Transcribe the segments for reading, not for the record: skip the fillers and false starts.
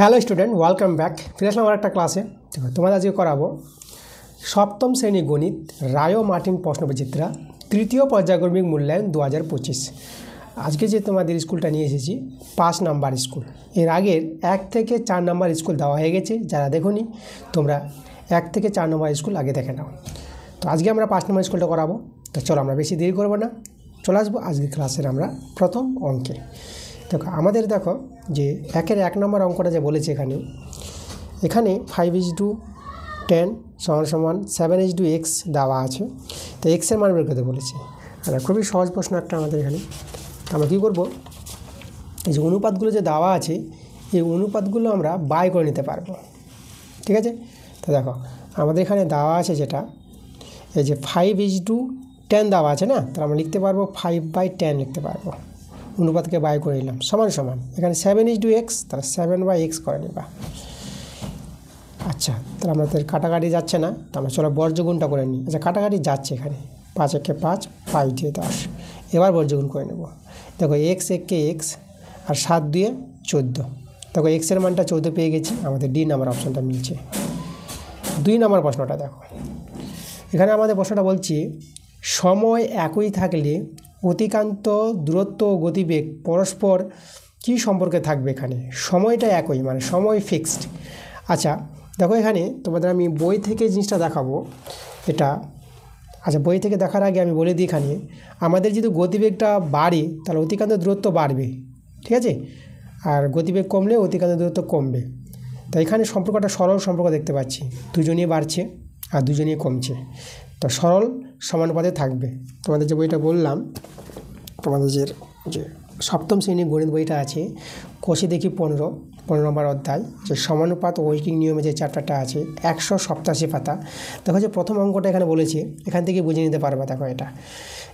Hello student, welcome back. ফিরে আসলাম আমার একটা ক্লাসে। তোমাদের আজকে করাবো সপ্তম শ্রেণী গণিত রায় মার্টিন প্রশ্নবিচিত্রা তৃতীয় পর্যায়ক্রমিক মূল্যায়ন 2025। আজকে যে তোমাদের স্কুলটা নিয়ে এসেছি 5 নাম্বার স্কুল। এর আগের 1 থেকে 4 নাম্বার স্কুল দেওয়া হয়ে গেছে। যারা দেখোনি তোমরা 1 থেকে 4 নাম্বার স্কুল আগে দেখে নাও। তো আজকে আমরা 5 নাম্বার স্কুলটা করাবো। তো চলো আমরা বেশি দেরি করবো না, চলে আসবো আজকের ক্লাসের আমরা প্রথম অঙ্কে। দেখো আমাদের দেখো যে 1 নম্বর অঙ্কটা যে বলেছে এখানে 5:10 = 7:x দেওয়া আছে। তো এক্সের মান বের করতে বলেছে। আর খুবই সহজ প্রশ্ন একটা আমাদের এখানে। আমরা কী করবো, এই যে অনুপাতগুলো যে দেওয়া আছে এই অনুপাতগুলো আমরা বাই করে নিতে পারবো, ঠিক আছে? তো দেখো আমাদের এখানে দেওয়া আছে যেটা এই যে 5:10 দেওয়া আছে না, তাহলে আমরা লিখতে পারবো 5/10 লিখতে পারবো। অনুপাতকে বাই করে নিলাম সমান এখানে 7:x, তাহলে 7/x করে নেবা। আচ্ছা, তাহলে আমাদের কাটাকাটি যাচ্ছে না, তো আমরা চলো বর্গগুণটা করে নিই। আচ্ছা, কাটাকাটি যাচ্ছে এখানে 5 × 5 5 × 10। এবার বর্গগুণ করে নেব। দেখো x × x আর 7 × 2 = 14। দেখো এক্সের মানটা 14 পেয়ে গেছি। আমাদের ডি নাম্বার অপশানটা মিলছে। 2 নম্বর প্রশ্নটা দেখো, এখানে আমাদের প্রশ্নটা বলছি সময় একই থাকলে অতিক্রান্ত দূরত্ব ও গতিবেগ পরস্পর কী সম্পর্কে থাকবে। এখানে সময়টা একই, মানে সময় ফিক্সড। আচ্ছা দেখো এখানে তোমাদের আমি বই থেকে জিনিসটা দেখাবো এটা। আচ্ছা, বই থেকে দেখার আগে আমি বলে দিই, এখানে আমাদের যদি গতিবেগটা বাড়ে তাহলে অতিক্রান্ত দূরত্ব বাড়বে, ঠিক আছে? আর গতিবেগ কমলে অতিক্রান্ত দূরত্ব কমবে। তো এখানে সম্পর্কটা সরল সম্পর্ক দেখতে পাচ্ছি, দুজনেই বাড়ছে আর দুজনেই কমছে। তো সরল সমানুপাতে থাকবে। তোমাদের যে বইটা বললাম, তোমাদের যে সপ্তম শ্রেণীর গণিত বইটা আছে, কোষে দেখি 15 নম্বর অধ্যায়, যে সমানুপাত ও ঐকিক নিয়মে যে চ্যাপ্টারটা আছে 187 পাতা। দেখো যে প্রথম অঙ্কটা এখানে বলেছে, এখান থেকে বুঝে নিতে পারবা। দেখো এটা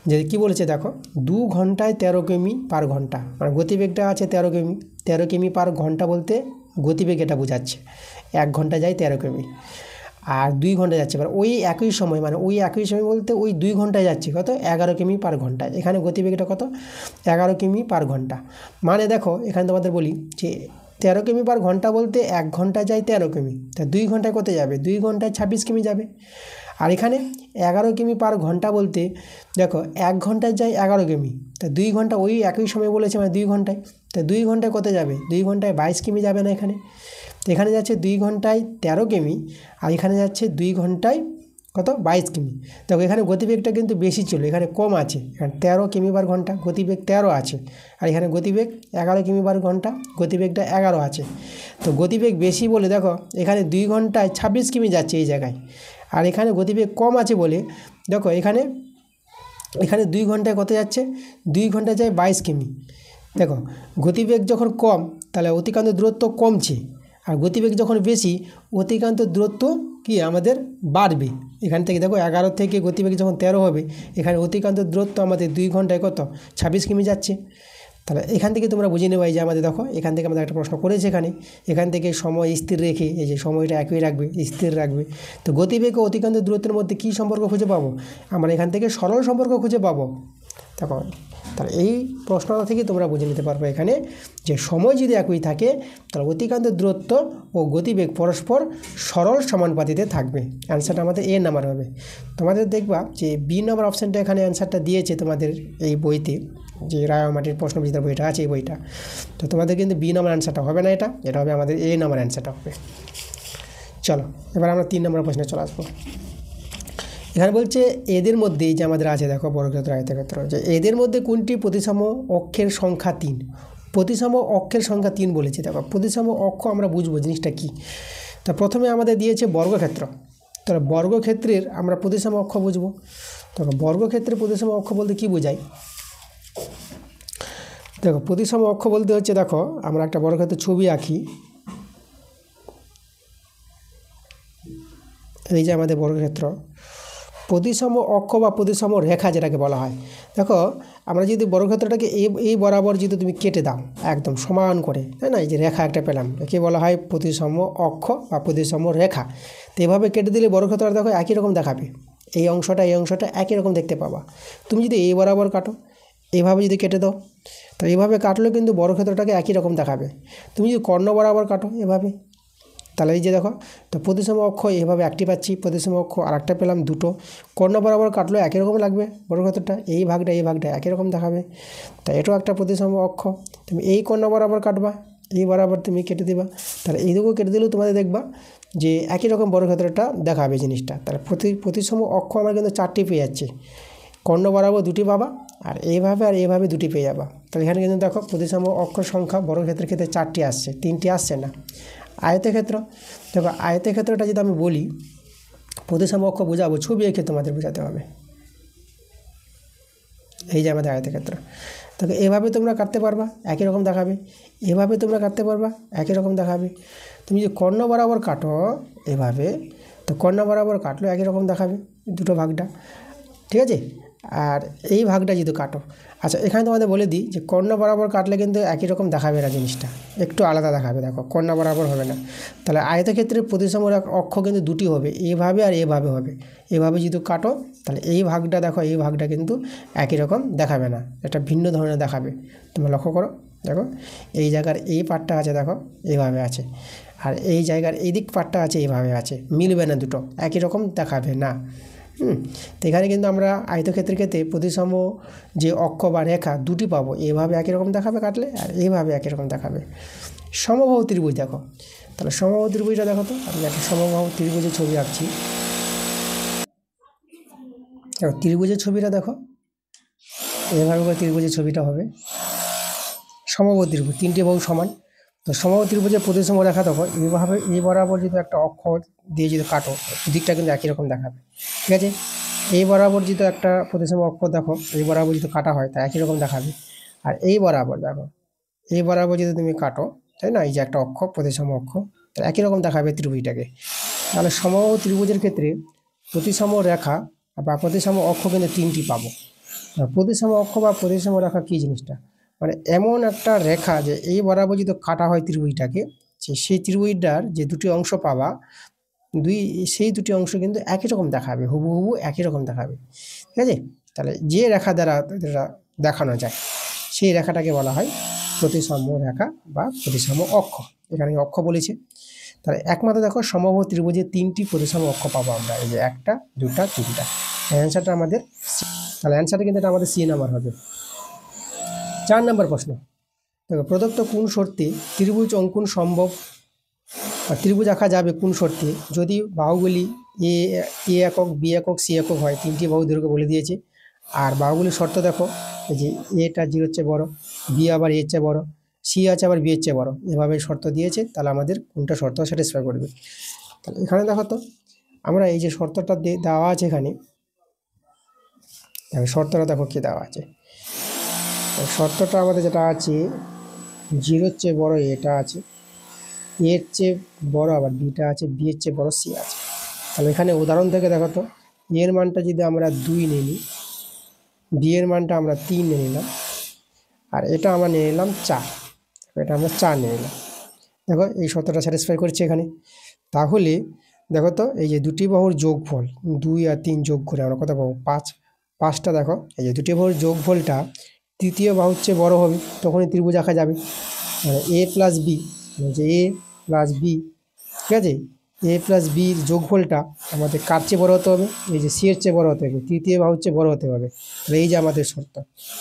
যে কী বলেছে, দেখো 2 ঘন্টায় 13 কিমি/ঘন্টা, মানে গতিবেগটা আছে 13 কিমি/ঘন্টা বলতে গতিবেগ এটা বোঝাচ্ছে। 1 ঘন্টা যায় 13 কিমি আর 2 ঘন্টা যাচ্ছে। এবার ওই একই সময়, মানে ওই একই সময় বলতে ওই 2 ঘন্টায় যাচ্ছে কত, 11 কিমি/ঘন্টা। এখানে গতিবেগটা কত, 11 কিমি/ঘন্টা। মানে দেখো এখানে তোমাদের বলি যে 13 কিমি/ঘন্টা বলতে 1 ঘন্টায় যায় 13 কিমি, তা 2 ঘন্টায় কত যাবে, 2 ঘন্টায় 26 কিমি যাবে। আর এখানে 11 কিমি/ঘন্টা বলতে দেখো 1 ঘন্টায় যায় 11 কিমি, তা 2 ঘন্টা ওই একই সময় বলেছে, মানে 2 ঘন্টায়। তা 2 ঘন্টায় কত যাবে, 2 ঘন্টায় 22 কিমি যাবে না এখানে। তো এখানে যাচ্ছে 2 ঘন্টায় 13 কিমি আর এখানে যাচ্ছে 2 ঘন্টায় কত, 22 কিমি। দেখো এখানে গতিবেগটা কিন্তু বেশি ছিল, এখানে কম আছে। এখানে 13 কিমি/ঘন্টা, গতিবেগ 13 আছে। আর এখানে গতিবেগ 11 কিমি/ঘন্টা, গতিবেগটা 11 আছে। তো গতিবেগ বেশি বলে দেখো এখানে 2 ঘন্টায় 26 কিমি যাচ্ছে এই জায়গায়। আর এখানে গতিবেগ কম আছে বলে দেখো এখানে 2 ঘন্টায় কত যাচ্ছে, 2 ঘন্টায় যায় 22 কিমি। দেখো গতিবেগ যখন কম তাহলে অতিক্রান্ত দূরত্ব কমছে, আর গতিবেগ যখন বেশি অতিক্রান্ত দূরত্ব কি আমাদের বাড়বে। এখান থেকে দেখো 11 থেকে গতিবেগ যখন 13 হবে, এখানে অতিক্রান্ত দূরত্ব আমাদের 2 ঘন্টায় কত, 26 কিমি যাচ্ছে। তাহলে এখান থেকে তোমরা বুঝে নেবে যে আমাদের দেখো এখান থেকে আমাদের একটা প্রশ্ন করেছে এখান থেকে সময় স্থির রেখে, এই যে সময়টা একই রাখবে, স্থির রাখবে। তো গতিবেগ ও অতিক্রান্ত দূরত্বের মধ্যে কী সম্পর্ক খুঁজে পাবো, আমরা এখান থেকে সরল সম্পর্ক খুঁজে পাবো। দেখো তাহলে এই প্রশ্নটা থেকে তোমরা বুঝে নিতে পারবে এখানে যে সময় যদি একই থাকে তাহলে অতিক্রান্ত দূরত্ব ও গতিবেগ পরস্পর সরল সমানুপাতিতে থাকবে। অ্যান্সারটা আমাদের এ নাম্বার হবে। তোমাদের দেখবা যে বি নাম্বার অপশানটা এখানে অ্যান্সারটা দিয়েছে তোমাদের এই বইতে, যে রায় মার্টিন প্রশ্নবিচিত্রা বইটা আছে এই বইটা। তো তোমাদের কিন্তু বি নাম্বার অ্যান্সারটা হবে না, এটা হবে আমাদের এ নাম্বার অ্যান্সারটা হবে। চলো এবার আমরা 3 নম্বর প্রশ্নে চলে আসবো। এখানে বলছে এদের মধ্যেই যে আমাদের আছে দেখো বর্গক্ষেত্র আয়তক্ষেত্র, যে এদের মধ্যে কোনটি প্রতিসম অক্ষের সংখ্যা 3। প্রতিসম অক্ষের সংখ্যা 3 বলেছে। দেখো প্রতিসম অক্ষ আমরা বুঝবো জিনিসটা কি। তা প্রথমে আমাদের দিয়েছে বর্গক্ষেত্র, তাহলে বর্গক্ষেত্রের আমরা প্রতিসম অক্ষ বুঝবো। দেখো বর্গক্ষেত্রের প্রতিসম অক্ষ বলতে কি বোঝায়, দেখো প্রতিসম অক্ষ বলতে হচ্ছে, দেখো আমরা একটা বর্গক্ষেত্রের ছবি আঁকি। এই যে আমাদের বর্গক্ষেত্র, প্রতিসম অক্ষ বা প্রতিসম রেখা যেটাকে বলা হয়। দেখো আমরা যদি বর্গক্ষেত্রটাকে এই বরাবর যদি তুমি কেটে দাও একদম সমান করে, তাই না, এই যে রেখা একটা পেলাম, একে বলা হয় প্রতিসম অক্ষ বা প্রতিসম রেখা। তো এভাবে কেটে দিলে বর্গক্ষেত্রটা দেখো একই রকম দেখাবে। এই অংশটা একই রকম দেখতে পাবা। তুমি যদি এই বরাবর কাটো, এইভাবে যদি কেটে দাও, তো এইভাবে কাটলেও কিন্তু বর্গক্ষেত্রটাকে একই রকম দেখাবে। তুমি যদি কর্ণ বরাবর কাটো এভাবে, তাহলে এই যে দেখো, তো প্রতিসম অক্ষ এভাবে একটি পাচ্ছি, প্রতিসম অক্ষ আর একটা পেলাম দুটো। কর্ণ বরাবর কাটলেও একই রকম লাগবে বর্গক্ষেত্রটা, এই ভাগটা একই রকম দেখাবে। তাই এটাও একটা প্রতিসম অক্ষ। তুমি এই কর্ণ বরাবর কাটবা, এই বরাবর তুমি কেটে দিবা, তাহলে এইদিকেও কেটে দিলেও তোমাদের দেখবা যে একই রকম বর্গক্ষেত্রটা দেখাবে জিনিসটা। তাহলে প্রতিসম অক্ষ আমরা কিন্তু 4টি পেয়ে যাচ্ছি, কর্ণ বরাবর 2টি পাবা, আর এইভাবে 2টি পেয়ে যাবা। তাহলে এখানে কিন্তু দেখো প্রতিসম অক্ষ সংখ্যা বর্গক্ষেত্রের ক্ষেত্রে 4টি আসছে, 3টি আসছে না। আয়তক্ষেত্র, দেখো আয়তক্ষেত্রটা যদি আমি বলি, প্রতিসম অক্ষ বোঝাবো, ছবি এঁকে তোমাদের বোঝাতে হবে। এই যে আমাদের আয়তক্ষেত্র, দেখো এভাবে তোমরা কাটতে পারবা, একই রকম দেখাবে। এভাবে তোমরা কাটতে পারবা, একই রকম দেখাবে। তুমি যদি কর্ণ বরাবর কাটো এভাবে, তো কর্ণ বরাবর কাটলেও একই রকম দেখাবে দুটো ভাগটা, ঠিক আছে। আর এই ভাগটা যদি কাটো, আচ্ছা এখানে তোমাদের বলে দিই যে কর্ণ বরাবর কাটলে কিন্তু একই রকম দেখাবে না, জিনিসটা একটু আলাদা দেখাবে। দেখো কর্ণ বরাবর হবে না, তাহলে আয়তক্ষেত্রে প্রতিসম অক্ষ কিন্তু 2টি হবে, এভাবে আর এভাবে হবে। এভাবে যদি কাটো, তাহলে এই ভাগটা দেখো, এই ভাগটা কিন্তু একই রকম দেখাবে না, এটা ভিন্ন ধরনের দেখাবে। তোমরা লক্ষ্য করো, দেখো এই জায়গার এই পার্টটা আছে, দেখো এইভাবে আছে, আর এই জায়গার এই দিক পার্টটা আছে, এইভাবে আছে, মিলবে না, দুটো একই রকম দেখাবে না। তো এখানে কিন্তু আমরা আয়তক্ষেত্রের ক্ষেত্রে প্রতিসম যে অক্ষ বা রেখা 2টি পাবো, এইভাবে একই রকম দেখাবে কাটলে, আর এইভাবে একই রকম দেখাবে। সমবাহু ত্রিভুজ দেখো, তাহলে সমবাহু ত্রিভুজটা দেখো, তো আমি একটা সমবাহু ত্রিভুজের ছবি আঁকছি। দেখো ত্রিভুজের ছবিটা দেখো, এভাবে করে ত্রিভুজের ছবিটা হবে। সমবাহু ত্রিভুজ, 3টি বাহু সমান, তো সমবাহু ত্রিভুজের প্রতিসম রেখা দেখো, এইভাবে এই বরাবর যদি একটা অক্ষ দিয়ে যদি কাটো, দিকটা কিন্তু একই রকম দেখাবে, ঠিক আছে। এই বরাবর যদি একটা প্রতিসম অক্ষ দেখো, এই বরাবর যদি কাটা হয় তা একই রকম দেখাবে। আর এই বরাবর দেখো, এই বরাবর যদি তুমি কাটো, তাই না, এই যে একটা অক্ষ প্রতিসম অক্ষ, তা একই রকম দেখাবে ত্রিভুজটাকে। তাহলে সমবাহু ত্রিভুজের ক্ষেত্রে প্রতিসম রেখা বা প্রতিসম অক্ষ কিন্তু 3টি পাবো। প্রতিসম অক্ষ বা প্রতিসম রেখা কী জিনিসটা, মানে এমন একটা রেখা যে এই বরাবর যদি কাটা হয় ত্রিভুজটাকে, সেই ত্রিভুজটার যে 2টি অংশ পাবা, সেই 2টি অংশ কিন্তু একই রকম দেখাবে, হুবহু একই রকম দেখাবে, ঠিক আছে। তাহলে যে রেখা দ্বারা দেখানো যায় সেই রেখাটাকে বলা হয় প্রতিসম রেখা বা প্রতিসম অক্ষ। এখানে অক্ষ বলেছে। তাহলে একমাত্র দেখো সমবাহু ত্রিভুজে 3টি প্রতিসম অক্ষ পাবো আমরা, এই যে 1টা 2টা 3টা। অ্যান্সারটা আমাদের, তাহলে অ্যান্সারটা কিন্তু এটা আমাদের C নাম্বার হবে। 4 নম্বর প্রশ্ন, দেখো প্রদত্ত কোন শর্তে ত্রিভুজ অঙ্কন সম্ভব বা ত্রিভুজ আঁকা যাবে কোন শর্তে, যদি বাহুগুলি এ একক, বি একক, সি একক হয়। 3টি বাহু দৈর্ঘ্য বলে দিয়েছে। আর বাহুগুলির শর্ত দেখো, এই যে এটা 0-এর চেয়ে বড়, বি আবার এর চেয়ে বড়, সি আছে আবার বি এর চেয়ে বড়, এভাবে শর্ত দিয়েছে। তাহলে আমাদের কোনটা শর্ত স্যাটিসফাই করবে। তাহলে এখানে দেখো তো, আমরা এই যে শর্তটা দেওয়া আছে এখানে, শর্তটা দেখো কি দেওয়া আছে। শর্তটা আমাদের যেটা আছে, 0-এর চেয়ে বড় এটা আছে, এর চেয়ে বড় আবার বিটা আছে, বি এর চেয়ে বড় সি আছে। তাহলে এখানে উদাহরণ থেকে দেখো তো, এর মানটা যদি আমরা 2 নিয়ে নিই, বি এর মানটা আমরা 3 নিয়ে নিলাম, আর এটা আমরা নিয়ে নিলাম 4, এটা আমরা 4 নিয়ে নিলাম। দেখো এই শর্তটা স্যাটিসফাই করছে এখানে। তাহলে দেখো তো, এই যে 2টি বাহুর যোগফল, 2 আর 3 যোগ করে আমরা কত পাবো, 5। 5টা দেখো, এই যে 2টি বাহুর যোগফলটা তৃতীয় বাহুর চেয়ে বড় হবে, তখনই ত্রিভুজ আঁকা যাবে। এ প্লাস বি, যে এ প্লাস বি, ঠিক আছে, এ প্লাস বির যোগফলটা আমাদের কার চেয়ে বড় হতে হবে, এই যে সি এর চেয়ে বড় হতে হবে, তৃতীয় বাহুর চেয়ে বড় হতে হবে। তাহলে এই যে আমাদের শর্ত,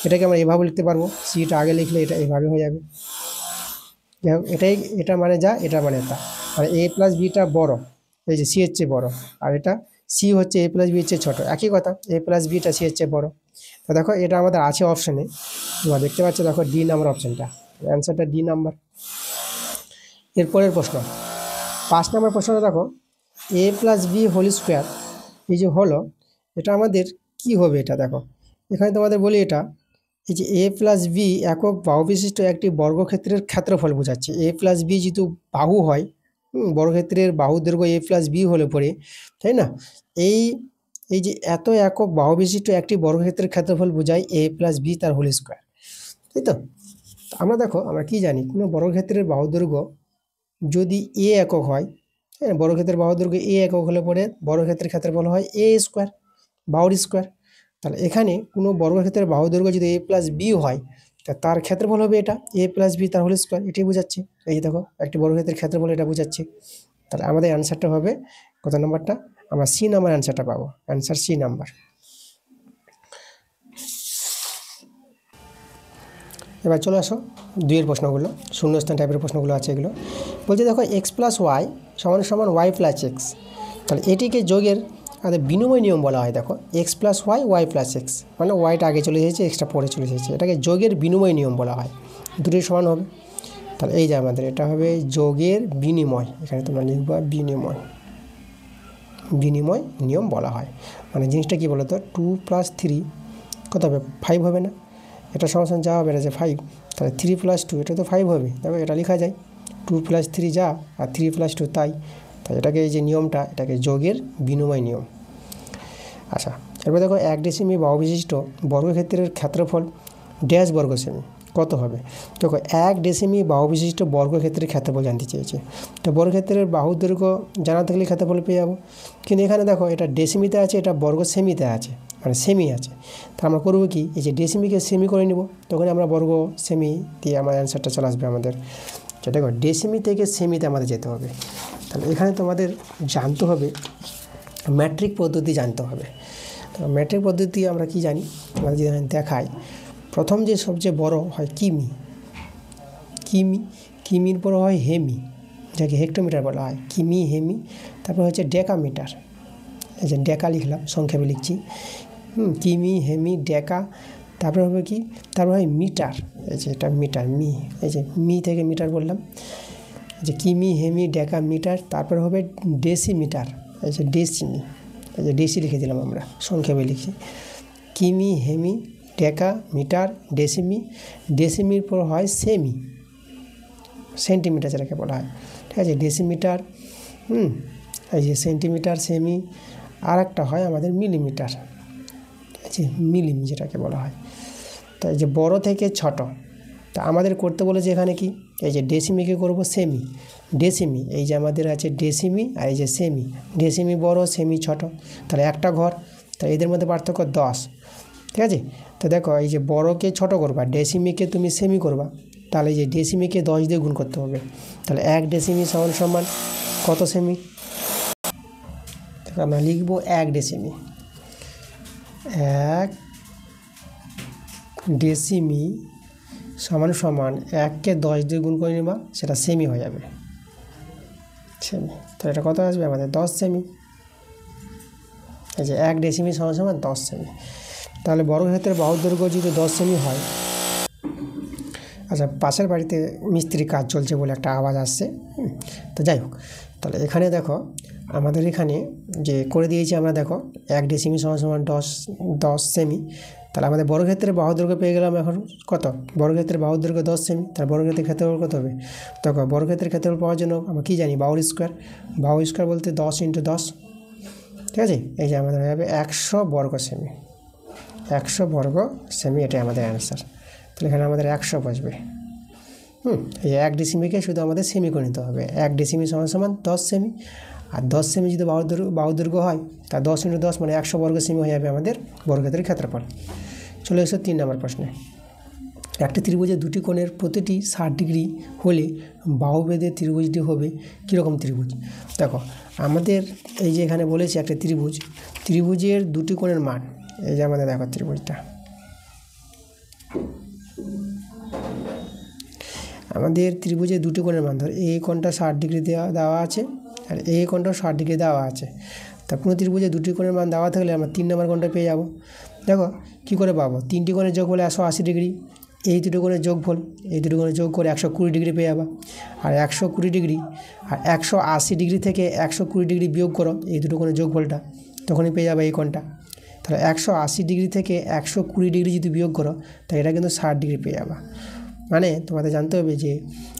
এটাকে আমরা এভাবে লিখতে পারবো, সিটা আগে লিখলে এটা এভাবে হয়ে যাবে। এটাই, এটা মানে যা, এটা মানে তা, মানে এ প্লাস বিটা বড়, এই যে সি এর চেয়ে বড়, আর এটা সি হচ্ছে এ প্লাস বি এর চেয়ে ছোটো, একই কথা, এ প্লাস বিটা সি এর চেয়ে বড়। তো দেখো এটা আমাদের আছে অপশানে, তোমরা দেখতে পাচ্ছ, দেখো ডি নাম্বার অপশানটা, অ্যান্সারটা ডি নাম্বার। এরপরের প্রশ্ন, 5 নম্বর প্রশ্নটা দেখো, এ প্লাস বি হোল স্কোয়ার, এই যে হলো, এটা আমাদের কি হবে, এটা দেখো এখানে তোমাদের বলি, এটা এই যে এ প্লাস বি একক বাহু বিশিষ্ট একটি বর্গক্ষেত্রের ক্ষেত্রফল বোঝাচ্ছে। এ প্লাস বি যেহেতু বাহু হয়, বর্গক্ষেত্রের বাহু দৈর্ঘ্য এ প্লাস বি হলে পরে, তাই না, এই এই যে এত একক বাহু বিশিষ্ট একটি বর্গক্ষেত্রের ক্ষেত্রফল বোঝায় এ প্লাস বি তার হোল স্কোয়ার, তাই তো। আমরা দেখো, আমরা কি জানি, কোনো বর্গক্ষেত্রের বাহু দৈর্ঘ্য যদি এ একক হয়, হ্যাঁ, বর্গক্ষেত্রের বাহু দৈর্ঘ্য এ একক হলে পরে বর্গক্ষেত্রের ক্ষেত্রফল হয় এ স্কোয়ার, বাহুর স্কোয়ার। তাহলে এখানে কোনো বর্গক্ষেত্রের বাহু দৈর্ঘ্য যদি a প্লাস বি হয়, তা তার ক্ষেত্রফল হবে এটা a প্লাস বি তার হোল স্কোয়ার, এটাই বোঝাচ্ছে। এই দেখো একটি বর্গক্ষেত্রের ক্ষেত্রফল এটা বোঝাচ্ছে। তাহলে আমাদের অ্যান্সারটা হবে কত নম্বরটা, আমরা সি নাম্বার অ্যান্সারটা পাবো, অ্যান্সার সি নাম্বার। এবার চলে আসো দুইয়ের প্রশ্নগুলো, শূন্যস্থান টাইপের প্রশ্নগুলো আছে এগুলো। বলছে দেখো এক্স প্লাস ওয়াই সমান সমান ওয়াই প্লাস এক্স, তাহলে এটিকে যোগের আমাদের বিনিময় নিয়ম বলা হয়। দেখো x plus y y plus x, মানে ওয়াইটা আগে চলে এসেছে, এক্সটা পরে চলে এসেছে, এটাকে যোগের বিনিময় নিয়ম বলা হয়। দুটোই সমান হবে, তাহলে এই যে আমাদের এটা হবে যোগের বিনিময়, এখানে তোমরা লিখবা বিনিময়, বিনিময় নিয়ম বলা হয়। মানে জিনিসটা কী বলো তো, 2 + 3 কত হবে 5 হবে না, এটা সমান যা হবে এটা যে 5, তাহলে 3 + 2 এটা তো 5 হবে, তবে এটা লেখা যায় 2 + 3 যা আর 3 + 2 তাই, তাই এটাকে এই যে নিয়মটা এটাকে যোগের বিনিময় নিয়ম। আচ্ছা এরপর দেখো 1 ডেসিমি বাহু বিশিষ্ট বর্গক্ষেত্রের ক্ষেত্রফল ড্যাশ বর্গ সেমি কত হবে। দেখো 1 ডেসিমি বাহু বিশিষ্ট বর্গক্ষেত্রের ক্ষেত্রফল জানতে চেয়েছে, তো বর্গক্ষেত্রের বাহু দৈর্ঘ্য জানা থাকলে ক্ষেত্রফল পেয়ে যাবো। কিন্তু এখানে দেখো এটা ডেসিমিতে আছে, এটা বর্গ সেমিতে আছে, মানে সেমি আছে। তা আমরা করবো কি, এই যে ডেসিমিকে সেমি করে নিব, তখন আমরা বর্গ সেমি দিয়ে আমার অ্যান্সারটা চলে আসবে আমাদের। দেখো ডেসিমি থেকে সেমিতে আমাদের যেতে হবে, তাহলে এখানে তোমাদের জানতে হবে ম্যাট্রিক পদ্ধতি জানতে হবে। তো ম্যাট্রিক পদ্ধতি আমরা কি জানি, আমাদের যদি দেখাই, প্রথম যে সবচেয়ে বড় হয় কিমি, কিমি, কিমির পর হয় হেমি, যাকে হেক্টোমিটার বলা হয়, কিমি হেমি, তারপর হচ্ছে ডেকামিটার, এই যে ডেকা লিখলাম সংক্ষেপে লিখছি, কিমি হেমি ডেকা, তারপরে হবে কি, তারপর হয় মিটার, এই যে এটা মিটার মি, এই যে মি থেকে মিটার বললাম, এই যে কিমি হেমি ডেকা মিটার, তারপরে হবে ডেসিমিটার, এই যে ডেসিমি, এই যে ডেসি লিখে দিলাম আমরা সংক্ষেপে লিখি, কিমি হেমি ডেকা মিটার ডেসিমি, ডেসিমির পর হয় সেমি, সেন্টিমিটার যেটাকে বলা হয়, ঠিক আছে, ডেসিমিটার, এই যে সেন্টিমিটার সেমি, আর একটা হয় আমাদের মিলিমিটার, এই যে মিলিমি যেটাকে বলা হয়। তো এই যে বড় থেকে ছোট, তা আমাদের করতে বলেছে এখানে কি, এই যে ডেসিমিকে করব সেমি, ডেসিমি, এই যে আমাদের আছে ডেসিমি আর এই যে সেমি, ডেসিমি বড় সেমি ছোট, তাহলে একটা ঘর, তাহলে এদের মধ্যে পার্থক্য 10, ঠিক আছে। তো দেখো এই যে বড়কে ছোট করবা, ডেসিমিকে তুমি সেমি করবা, তাহলে এই যে ডেসিমিকে 10 দিয়ে গুণ করতে হবে, তাহলে 1 ডেসিমি সমান সমান কত সেমি, আমরা লিখব 1 ডেসিমি, 1 ডেসিমি সমান সমান 1কে 10 দিয়ে গুণ করে নিবা, সেটা সেমি হয়ে যাবে, সেমি, তাহলে এটা কত আসবে আমাদের 10 সেমি, এই যে 1 ডেসিমি সমান সমান 10 সেমি। তাহলে বর্গক্ষেত্রের বাহু দৈর্ঘ্য যদি 10 সেমি হয়, আচ্ছা পাশের বাড়িতে মিস্ত্রি কাজ চলছে বলে একটা আওয়াজ আসছে, তো যাই হোক, তাহলে এখানে দেখো আমাদের এখানে যে করে দিয়েছি আমরা, দেখো 1 ডেসিমি সমান সমান 10 সেমি, তাহলে আমাদের বর্গক্ষেত্রের বাহু দৈর্ঘ্য পেয়ে গেলাম এখন কত, বর্গক্ষেত্রের বাহু দৈর্ঘ্য 10 সেমি, তাহলে বর্গক্ষেত্রের ক্ষেত্রফল কত হবে, দেখো বর্গক্ষেত্রের ক্ষেত্রফল পাওয়ার জন্য আমরা কী জানি, বাহুর স্কোয়ার, বাহু স্কোয়ার বলতে 10 × 10, ঠিক আছে, এই যে আমাদের হয়ে যাবে 100 বর্গ সেমি, 100 বর্গ সেমি, এটাই আমাদের অ্যান্সার। তাহলে এখানে আমাদের 100 বসবে, এই 1 ডেসিমিকে শুধু আমাদের সেমি করে নিতে হবে, 1 ডেসিমি সমান সমান 10 সেমি, আর 10 সেমি যদি বাহু দৈর্ঘ্য হয়, তা 10 × 10 মানে 100 বর্গ সেমি হয়ে যাবে আমাদের বর্গক্ষেত্রের ক্ষেত্রফল। চলে এসো 3 নম্বর প্রশ্নে, একটি ত্রিভুজের দুটি কোণের প্রতিটি 60 ডিগ্রি হলে বাহুভেদে ত্রিভুজটি হবে কীরকম ত্রিভুজ। দেখো আমাদের এই যে এখানে বলেছি একটা ত্রিভুজের দুটি কোণের মান, এই যে আমাদের দেখো ত্রিভুজটা, আমাদের ত্রিভুজের দুটি কোণের মান, ধর এই কোণটা 60 ডিগ্রি দেওয়া আছে আর এই কোণটাও 60 ডিগ্রি দেওয়া আছে, তা কোনো ত্রিভুজের দুটি কোণের মান দেওয়া থাকলে আমরা 3 নম্বর কোণটা পেয়ে যাব। দেখো কী করে পাবো, 3টি কোণের যোগফল 180 ডিগ্রি, এই দুটো কোণের যোগফল, এই দুটো কোণের যোগ করে 120 ডিগ্রি পেয়ে যাবা, আর 120 ডিগ্রি আর 180 ডিগ্রি থেকে 120 ডিগ্রি বিয়োগ করো এই দুটো কোণের যোগফলটা, তখনই পেয়ে যাবে এই কোণটা। তাহলে 180 ডিগ্রি থেকে 120 ডিগ্রি যদি বিয়োগ করো, তাহলে এটা কিন্তু 60 ডিগ্রি পেয়ে যাবা। মানে তোমাদের জানতে হবে যে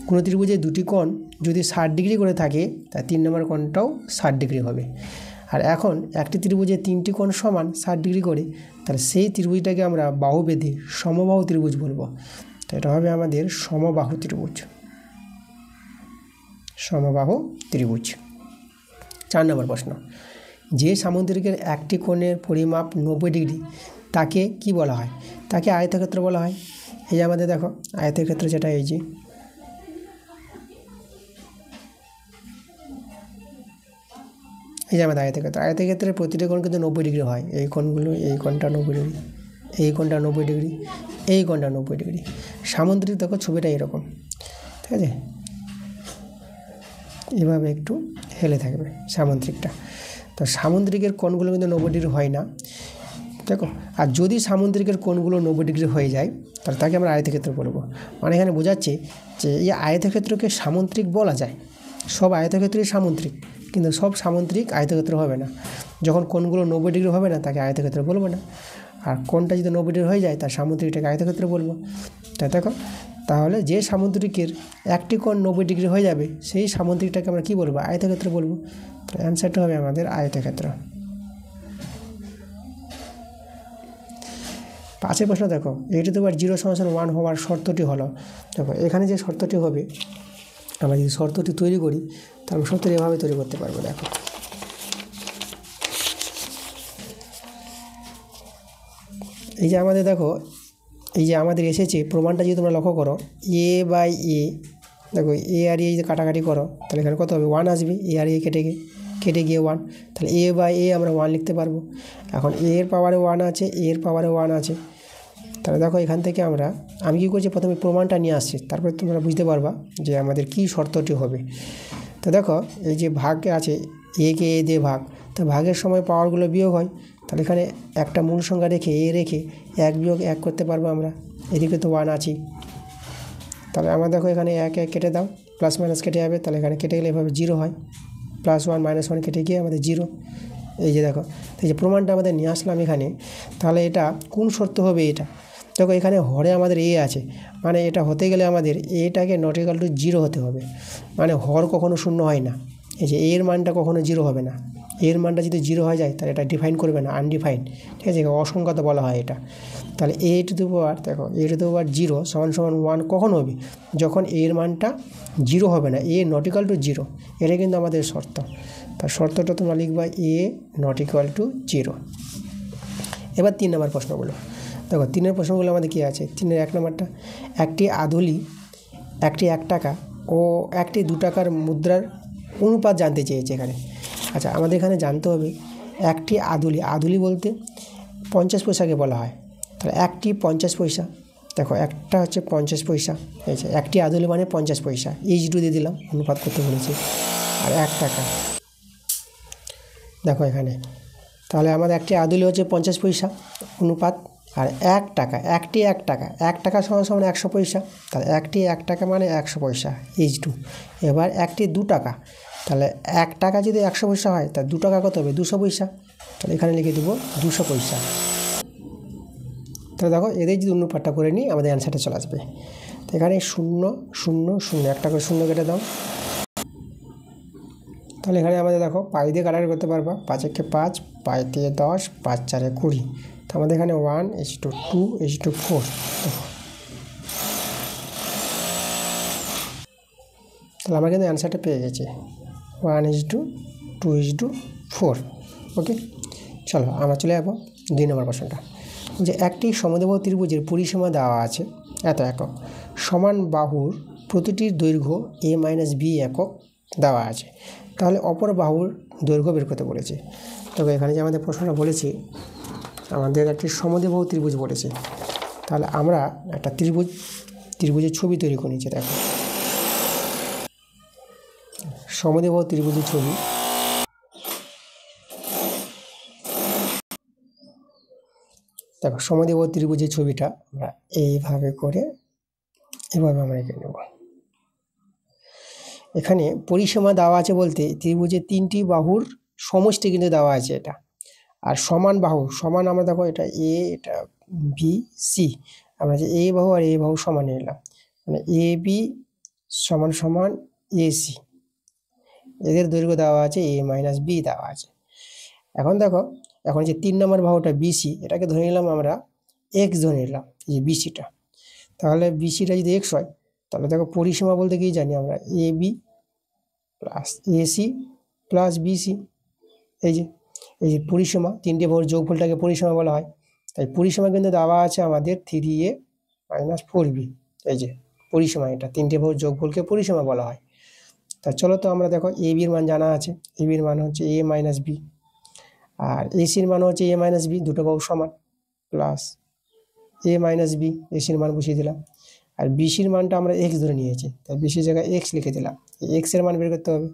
কোনো ত্রিভুজের দুটি কোণ যদি 60 ডিগ্রি করে থাকে, তা 3 নম্বর কোণটাও 60 ডিগ্রি হবে। আর এখন একটি ত্রিভুজের 3টি কোণ সমান 60 ডিগ্রি করে, তাহলে সেই ত্রিভুজটাকে আমরা বাহুভেদী সমবাহু ত্রিভুজ বলবো। তো এটা হবে আমাদের সমবাহু ত্রিভুজ, সমবাহু ত্রিভুজ। 4 নম্বর প্রশ্ন, যে সামুদ্রিকের একটি কোণের পরিমাপ 90 ডিগ্রি তাকে কি বলা হয়? তাকে আয়তক্ষেত্র বলা হয়। এই যে আমাদের দেখো আয়তক্ষেত্র যেটা এই যে আমাদের আয়তক্ষেত্রের প্রতিটি কোণ কিন্তু 90 ডিগ্রি হয়। এই কোণগুলো, এই কোণটা 90 ডিগ্রি, এই কোণটা 90 ডিগ্রি, এই কোণটা 90 ডিগ্রি। সামুদ্রিক দেখো ছবিটা এরকম, ঠিক আছে, এভাবে একটু হেলে থাকবে সামুদ্রিকটা। তো সামুদ্রিকের কোণগুলো কিন্তু 90 ডিগ্রি হয় না, দেখো। আর যদি সামুদ্রিকের কোণগুলো 90 ডিগ্রি হয়ে যায় তাহলে তাকে আমরা আয়তক্ষেত্র বলবো। মানে এখানে বোঝাচ্ছে যে এই আয়তক্ষেত্রকে সামুদ্রিক বলা যায়। সব আয়তক্ষেত্রই সামুদ্রিক, কিন্তু সব সামুদ্রিক আয়তক্ষেত্র হবে না। যখন কোণগুলো 90 ডিগ্রি হবে না তাকে আয়তক্ষেত্র বলবো না, আর কোণটা যদি 90 ডিগ্রি হয়ে যায় তার সামুদ্রিকটাকে আয়তক্ষেত্র বলবো। তাই দেখো, তাহলে যে সামুদ্রিকের একটি কোণ 90 ডিগ্রি হয়ে যাবে সেই সামুদ্রিকটাকে আমরা কী বলবো? আয়তক্ষেত্র বলবো। তো অ্যান্সারটা হবে আমাদের আয়তক্ষেত্র। 5 প্রশ্ন দেখো, a⁻0 = 1 হওয়ার শর্তটি হলো। দেখো এখানে যে শর্তটি হবে, আমরা যদি শর্তটি তৈরি করি তাহলে শর্তটি এভাবে তৈরি করতে পারবো। দেখো এই যে আমাদের দেখো, এই যে আমাদের এসেছে প্রমাণটা যদি তোমরা লক্ষ্য করো, a/a, দেখো a আর a যে কাটাকাটি করো তাহলে এখানে কত হবে? 1 আসবে। a আর a কেটে গিয়ে 1, তাহলে a/a আমরা 1 লিখতে পারবো। এখন a এর পাওয়ারে 1 আছে, a এর পাওয়ারে 1 আছে। তাহলে দেখো এখান থেকে আমি কী করছি, প্রথমে প্রমাণটা নিয়ে আসছি, তারপরে তোমরা বুঝতে পারবা যে আমাদের কী শর্তটি হবে। তো দেখো এই যে ভাগ আছে, a-কে a দিয়ে ভাগ, তো ভাগের সময় পাওয়ারগুলো বিয়োগ হয়। তাহলে এখানে একটা মূল সংখ্যা রেখে a রেখে 1 বিয়োগ 1 করতে পারবো আমরা। এদিকে তো 1 আছি, তাহলে আমরা দেখো এখানে 1 কেটে দাও, প্লাস মাইনাস কেটে যাবে, তাহলে এখানে কেটে গেলে এভাবে 0 হয়। +1 -1 কেটে গিয়ে আমাদের 0। এই যে দেখো, এই যে প্রমাণটা আমাদের নিয়ে আসলাম এখানে। তাহলে এটা কোন শর্ত হবে? এটা দেখো এখানে হরে আমাদের a আছে, মানে এটা হতে গেলে আমাদের এটাকে ≠0 হতে হবে। মানে হর কখনো শূন্য হয় না। এই যে এর মানটা কখনো 0 হবে না। এর মানটা যদি 0 হয়ে যায় তাহলে এটা ডিফাইন করবে না, আনডিফাইন, ঠিক আছে, অসংখ্যাত বলা হয় এটা। তাহলে a⁻, দেখো a⁻0 = 1 কখন হবে? যখন এর মানটা 0 হবে না, a ≠0। এটা কিন্তু আমাদের শর্ত। তার শর্তটা তোমরা লিখবা a ≠ 0। এবার 3 নম্বর প্রশ্নগুলো দেখো। 3 প্রশ্নগুলো আমাদের কী আছে? 3-এর 1 নম্বরটা, একটি আধুলি, একটি 1 টাকা ও একটি 2 টাকার মুদ্রার অনুপাত জানতে চেয়েছে এখানে। আচ্ছা, আমাদের এখানে জানতে হবে একটি আধুলি বলতে 50 পয়সাকে বলা হয়। তাহলে একটি 50 পয়সা, দেখো একটা হচ্ছে 50 পয়সা, এই যে একটি আধুলি মানে 50 পয়সা, ইজ-টু দিয়ে দিলাম, অনুপাত করতে বলেছি। আর 1 টাকা, দেখো এখানে, তাহলে আমাদের একটি আধুলি হচ্ছে 50 পয়সা অনুপাত, আর 1 টাকা, একটি 1 টাকা, 1 টাকা = 100 পয়সা, তাহলে একটি 1 টাকা মানে 100 পয়সা, ইজ-টু। এবার একটি 2 টাকা, তাহলে 1 টাকা যদি 100 পয়সা হয় তাহলে 2 টাকা কত হবে? 200 পয়সা। তাহলে এখানে লিখে দেবো 200 পয়সা। তাহলে দেখো এদের যদি অনুপাতটা করে নিই আমাদের অ্যান্সারটা চলে আসবে। তো এখানে 0 0 0, একটা করে 0 কেটে দাও। তাহলে এখানে আমাদের দেখো পাই দিয়ে কাটাকাটি করতে পারবা। 5-একে 5, 5 দিয়ে 10, 5-4-এ 20। তো আমাদের এখানে 1:2:4, তাহলে আমরা কিন্তু অ্যান্সারটা পেয়ে গেছি 1:2:4। ওকে, চলো আমরা চলে যাবো 2 নম্বর প্রশ্নটা। যে একটি সমদ্বিবাহু ত্রিভুজের পরিসীমা দেওয়া আছে এত একক, সমান বাহুর প্রতিটির দৈর্ঘ্য a - b একক দেওয়া আছে, তাহলে অপর বাহুর দৈর্ঘ্য বের করতে বলেছে। তবে এখানে যে আমাদের প্রশ্নটা বলেছি, আমাদের একটি সমদ্বিবাহু ত্রিভুজ বলেছে, তাহলে আমরা একটা ত্রিভুজের ছবি তৈরি করে নিচ্ছি। দেখো সমদ্বিবাহু ত্রিভুজের ছবি, দেখো সমদ্বিবাহু ত্রিভুজের ছবিটা আমরা এইভাবে করে এভাবে আমরা এঁকে নেব। এখানে পরিসীমা দেওয়া আছে বলতে ত্রিভুজের 3টি বাহুর সমষ্টি কিন্তু দেওয়া আছে এটা। আর সমান বাহু, সমান আমরা দেখো এটা a, এটা b, c, আমরা যে a বাহু আর a বাহু সমান নিলাম, মানে ab = ac, এদের দৈর্ঘ্য দেওয়া আছে a - b দেওয়া আছে। এখন দেখো, এখন যে 3 নম্বর বাহুটা bc, এটাকে ধরে নিলাম আমরা x ধরে নিলাম, এই যে bcটা। তাহলে bcটা যদি x হয় তাহলে দেখো পরিসীমা বলতে কি জানি আমরা, ab + ac + bc। এই যে পরিসীমা, 3টে বাহুর যোগফলটাকে পরিসীমা বলা হয়। তাই পরিসীমা কিন্তু দেওয়া আছে আমাদের 3a মাইনাস 4b। এই যে পরিসীমা, এটা তিনটে বহুর যোগফলকে পরিসীমা বলা হয়। তা চলো তো আমরা দেখো এ বির মান জানা আছে, এ বির মান হচ্ছে a মাইনাস বি, আর এসির মান হচ্ছে a মাইনাস বি, দুটো বাহু সমান, প্লাস a মাইনাস বি, এসির মান বসিয়ে দিলাম। আর বিসির মানটা আমরা এক্স ধরে নিয়েছি, তাই বিসির জায়গায় এক্স লিখে দিলাম। এই এক্সের মান বের করতে হবে,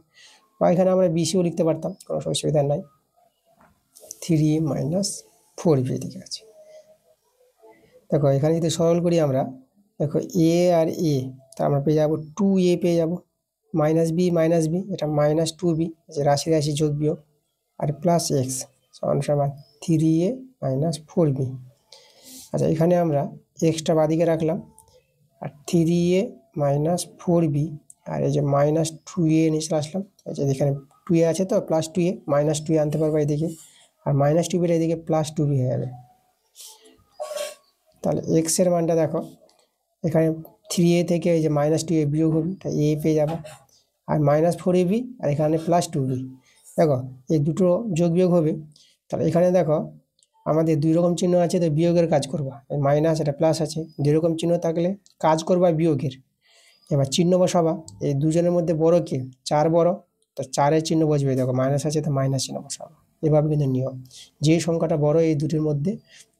বা এখানে আমরা বিসিও লিখতে পারতাম, কোনো অসুবিধা নাই। 3a মাইনাস 4b এদিকে আছে। দেখো এখানে যদি সরল করি আমরা, দেখো এ আর এ, তা আমরা পেয়ে যাবো 2a পেয়ে যাবো, মাইনাস বি এটা মাইনাস 2b, যে রাশি রাশি যোগ বিয়োগ, আর প্লাস এক্স সমান সমান 3a মাইনাস 4b। আচ্ছা এখানে আমরা এক্সটা বাদিকে রাখলাম, আর 3a মাইনাস 4b, আর এই যে মাইনাস 2a নিচে আসলাম, এই যে এখানে 2a আছে তো প্লাস 2a, মাইনাস 2a আনতে পারবো এদিকে, আর মাইনাস 2b এদিকে প্লাস 2b হয়ে যাবে। তাহলে এক্সের মানটা দেখো এখানে 3a থেকে এই যে মাইনাস 2a বিয়োগ হবে, তাই a পেয়ে যাবো, আর মাইনাস 4ab, আর এখানে প্লাস 2b। দেখো এই দুটো যোগ বিয়োগ হবে, তাহলে এখানে দেখো আমাদের দুই রকম চিহ্ন আছে, তো বিয়োগের কাজ করবা, মাইনাস এটা প্লাস আছে, দুই রকম চিহ্ন থাকলে কাজ করবা বিয়োগের। এবার চিহ্ন বসাবা, এই দুজনের মধ্যে বড় কে, 4 বড়, তো 4-এর চিহ্ন বসবে, দেখো মাইনাস আছে তো মাইনাস চিহ্ন বসাবা। এভাবে কিন্তু নিয়ম, যে সংখ্যাটা বড় এই দুটির মধ্যে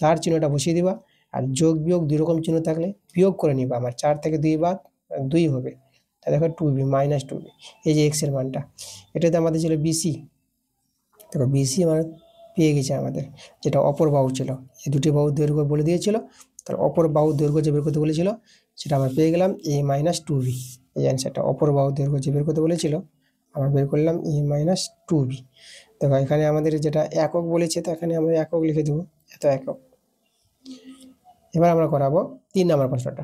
তার চিহ্নটা বসিয়ে দিবা, আর যোগ বিয়োগ দুই রকম চিহ্ন থাকলে বিয়োগ করে নিবা। আমার 4 থেকে 2 বাদ 2 হবে, তাহলে দেখো 2b মাইনাস 2b। এই যে এক্সের মানটা, এটাতে আমাদের ছিল বিসি। দেখো বিসি মানে পেয়ে গেছে আমাদের, যেটা অপর বাহু ছিল, এই দুটি বাহুর দৈর্ঘ্য বলে দিয়েছিল, তার অপর বাহুর দৈর্ঘ্য যে বের করতে বলেছিল সেটা আমরা পেয়ে গেলাম a মাইনাস 2b। এই অ্যান্সারটা অপর বাহুর দৈর্ঘ্য যে বের করতে বলেছিল আমরা বের করলাম a মাইনাস 2b। দেখো এখানে আমাদের যেটা একক বলেছে, তো এখানে আমরা একক লিখে দেবো, এত একক। এবার আমরা করাবো 3 নম্বর প্রশ্নটা।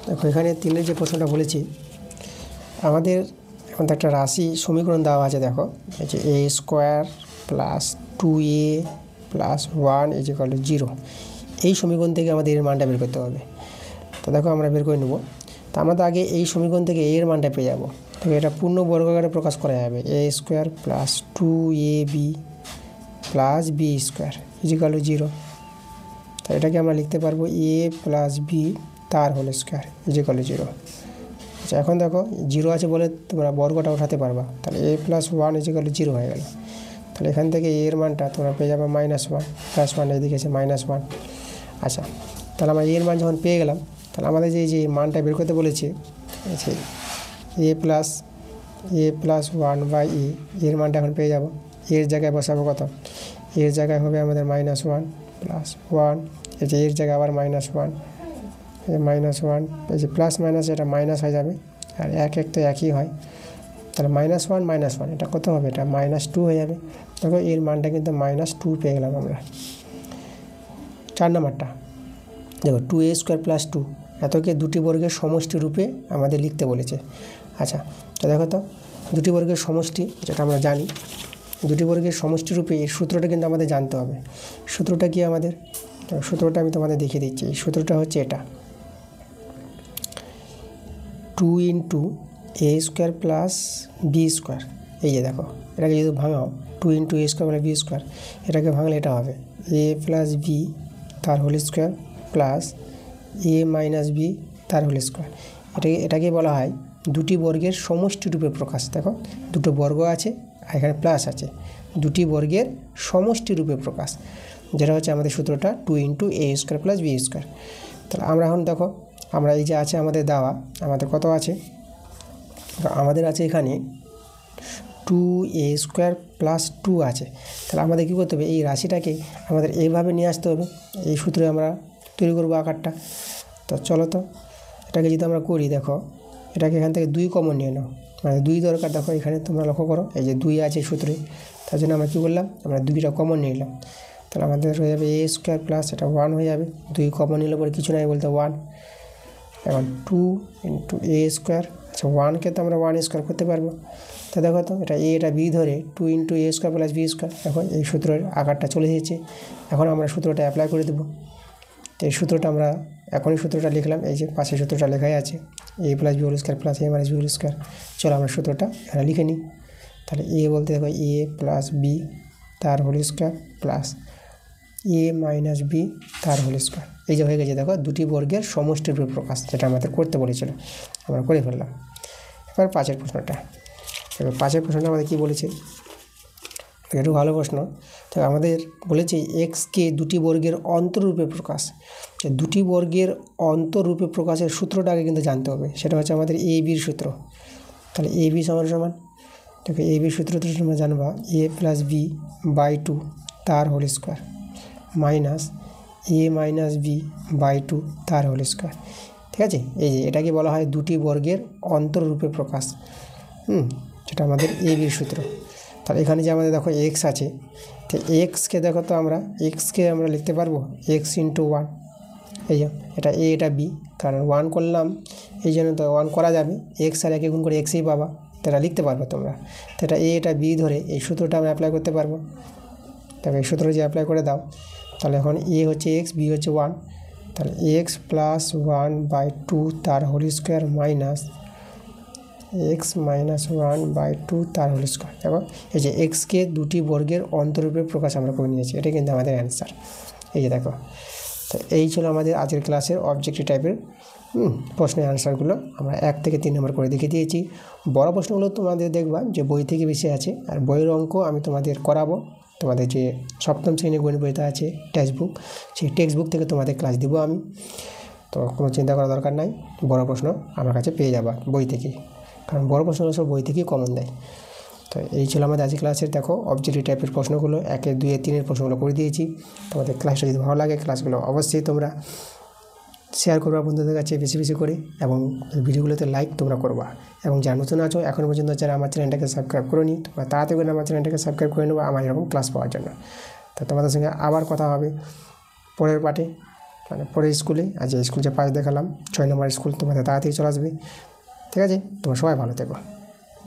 দেখো এখানে 3-এর যে প্রশ্নটা বলেছি, আমাদের এখন তো একটা রাশি সমীকরণ দেওয়া আছে, দেখো এই যে a square plus 2a plus 1 = 0। এই সমীকরণ থেকে আমাদের এর মানটা বের করতে হবে। তো দেখো আমরা বের করে নেব। তো আমরা তো আগে এই সমীকরণ থেকে এর মানটা পেয়ে যাবো, তো এটা পূর্ণ বর্গ আকারে প্রকাশ করা যাবে, a square plus 2ab plus b square = 0। তো এটাকে আমরা লিখতে পারবো a প্লাস b তার হোল স্কোয়ার = 0। আচ্ছা এখন দেখো 0 আছে বলে তোমরা বর্গটা উঠাতে পারবা, তাহলে a প্লাস 1 = 0 হয়ে গেল। তাহলে এখান থেকে এর মানটা তোমরা পেয়ে যাবে -1, প্লাস 1 এদিকে আছে -1। আচ্ছা তাহলে আমরা এর মান যখন পেয়ে গেলাম, তাহলে আমাদের যে মানটা বের করতে বলেছে আছে a প্লাস 1/e, এর মানটা এখন পেয়ে যাব। এর জায়গায় বসাবো কত, এর জায়গায় হবে আমাদের -1 প্লাস 1, এই যে এর জায়গায় আবার -1, -1, এই যে প্লাস মাইনাস এটা মাইনাস হয়ে যাবে, আর 1 তো একই হয়, তাহলে -1 এটা কত হবে, এটা -2 হয়ে যাবে। দেখো এর মানটা কিন্তু -2 পেয়ে গেলাম আমরা। 4 নম্বরটা দেখো 2a স্কোয়ার প্লাস 2, এতকে দুটি বর্গের সমষ্টি রূপে আমাদের লিখতে বলেছে। আচ্ছা তো দেখো তো দুটি বর্গের সমষ্টি, যেটা আমরা জানি দুটি বর্গের সমষ্টি রূপে, এর সূত্রটা কিন্তু আমাদের জানতে হবে। সূত্রটা কি আমাদের, সূত্রটা আমি তোমাদের দেখিয়ে দিচ্ছি। এই সূত্রটা হচ্ছে এটা, 2 × a square plus b square. এই যে দেখো এটাকে যদি ভাঙাও, 2 × a square plus b square, এটাকে ভাঙলে এটা হবে a প্লাস b তার whole square plus a minus b তার হোল স্কোয়ার। এটাকে বলা হয় দুটি বর্গের সমষ্টি রূপে প্রকাশ। দেখো দুটো বর্গ আছে আর এখানে প্লাস আছে, দুটি বর্গের সমষ্টি রূপে প্রকাশ, যেটা হচ্ছে আমাদের সূত্রটা 2 × a square plus b square. তাহলে আমরা এখন দেখো আমরা এই যে আছে আমাদের দেওয়া, আমাদের কত আছে, আমাদের আছে এখানে 2a স্কোয়ার প্লাস 2 আছে। তাহলে আমাদের কী করতে হবে, এই রাশিটাকে আমাদের এইভাবে নিয়ে আসতে হবে, এই সূত্রে আমরা তৈরি করবো আকারটা। তো চলো তো এটাকে যদি আমরা করি, দেখো এটাকে এখান থেকে 2 কমন নিয়ে নাও, মানে 2 দরকার। দেখো এখানে তোমরা লক্ষ্য করো এই যে 2 আছে সূত্রে, তার জন্য আমরা কী করলাম, আমরা 2টা কমন নিয়ে নিলাম। তাহলে আমাদের হয়ে যাবে a স্কোয়ার প্লাস এটা 1 হয়ে যাবে, 2 কমন নিলে পরে কিছু নাই বলতে 1। এখন 2 × a স্কোয়ার, আচ্ছা 1কে তো আমরা 1 স্কোয়ার করতে পারবো। তো দেখো তো এটা a এটা b ধরে 2 × a square plus b square, এখন এই সূত্রের আকারটা চলে এসেছে। এখন আমরা সূত্রটা অ্যাপ্লাই করে দেবো। তো এই সূত্রটা আমরা এখনই সূত্রটা লিখলাম, এই যে পাশে সূত্রটা লেখাই আছে a plus b whole square plus a minus b whole square. চলো আমরা সূত্রটা এখানে লিখে নিই। তাহলে a বলতে দেখো a প্লাস b তার হোল স্কোয়ার প্লাস এ মাইনাস বি তার হোল স্কোয়ার। এই যে হয়ে গেছে দেখো দুটি বর্গের সমষ্টিরূপে প্রকাশ, যেটা আমাদের করতে বলেছিল আমরা করে ফেললাম। এবার 5 প্রশ্নটা, এবার 5 প্রশ্নটা আমাদের কী বলেছে, একটু ভালো প্রশ্ন। তো আমাদের বলেছে এক্সকে দুটি বর্গের অন্তরূপে প্রকাশ। দুটি বর্গের অন্তরূপে প্রকাশের সূত্রটা আগে কিন্তু জানতে হবে, সেটা হচ্ছে আমাদের এ বির সূত্র। তাহলে এ বি সমান সমান, দেখো এ বির সূত্রটা তোমরা জানবা এ প্লাস বি বাই 2 তার whole square minus A minus B by 2 তার হোল স্কোয়ার। ঠিক আছে, এই যে এটাকে বলা হয় দুটি বর্গের অন্তররূপে প্রকাশ, যেটা আমাদের এ বির সূত্র। তাহলে এখানে যে আমাদের দেখো এক্স আছে, তো এক্সকে দেখো তো আমরা এক্সকে আমরা লিখতে পারবো এক্স ইন্টু 1, এই যে এটা এ এটা বি, কারণ 1 করলাম এই জন্য তো 1 করা যাবে, এক্স আর 1 গুণ করে এক্সই পাবা, তো এটা লিখতে পারবো তোমরা। তো এটা এ এটা বি ধরে এই সূত্রটা আমরা অ্যাপ্লাই করতে পারবো। তবে এই সূত্র যে অ্যাপ্লাই করে দাও, তাহলে এখন এ হচ্ছে এক্স, বি হচ্ছে 1, তাহলে এক্স প্লাস 1 বাই 2 তার whole square minus x minus 1 by 2 তার হোল স্কোয়ার। দেখো এই যে এক্সকে দুটি বর্গের অন্তরূপে প্রকাশ আমরা করে নিয়েছি, এটা কিন্তু আমাদের অ্যান্সার। এই যে দেখো, তো এই ছিল আমাদের আজকের ক্লাসের অবজেক্টিভ টাইপের প্রশ্নের অ্যান্সারগুলো আমরা 1 থেকে 3 নম্বর করে দেখিয়ে দিয়েছি। বড় প্রশ্নগুলো তোমাদের দেখবা যে বই থেকে বেশি আছে, আর বইয়ের অঙ্ক আমি তোমাদের করাবো। তোমাদের যে সপ্তম শ্রেণীর গণিত বইটা আছে টেক্সট বুক, সেই টেক্সট বুক থেকে তোমাদের ক্লাস দেবো আমি। তো কোনো চিন্তা করার দরকার নাই, বড় প্রশ্ন আমার কাছে পেয়ে যাবা বই থেকে, কারণ বড় প্রশ্নগুলো সব বই থেকেই কমন দেয়। তো এই ছিল আমাদের আজকের ক্লাসের দেখো অবজেক্টিভ টাইপের প্রশ্নগুলো, 1, 2, 3 প্রশ্নগুলো করে দিয়েছি। তোমাদের ক্লাসটা যদি ভালো লাগে ক্লাসগুলো অবশ্যই তোমরা শেয়ার করবা বন্ধুদের কাছে বেশি বেশি করে, এবং ভিডিওগুলোতে লাইক তোমরা করবা। এবং যারা নতুন আছো এখনও পর্যন্ত যারা আমার চ্যানেলটাকে সাবস্ক্রাইব করে নি, তোমরা তাড়াতাড়ি করে আমার চ্যানেলটাকে সাবস্ক্রাইব করে নেবো আমার এরকম ক্লাস পাওয়ার জন্য। তো তোমাদের সঙ্গে আবার কথা হবে পরের পার্টে, মানে পরের স্কুলে। আজ স্কুল যে পাশ দেখালাম 6 নম্বর স্কুল, তোমাদের তাড়াতাড়ি চলে আসবে। ঠিক আছে, তোমরা সবাই ভালো থেকো।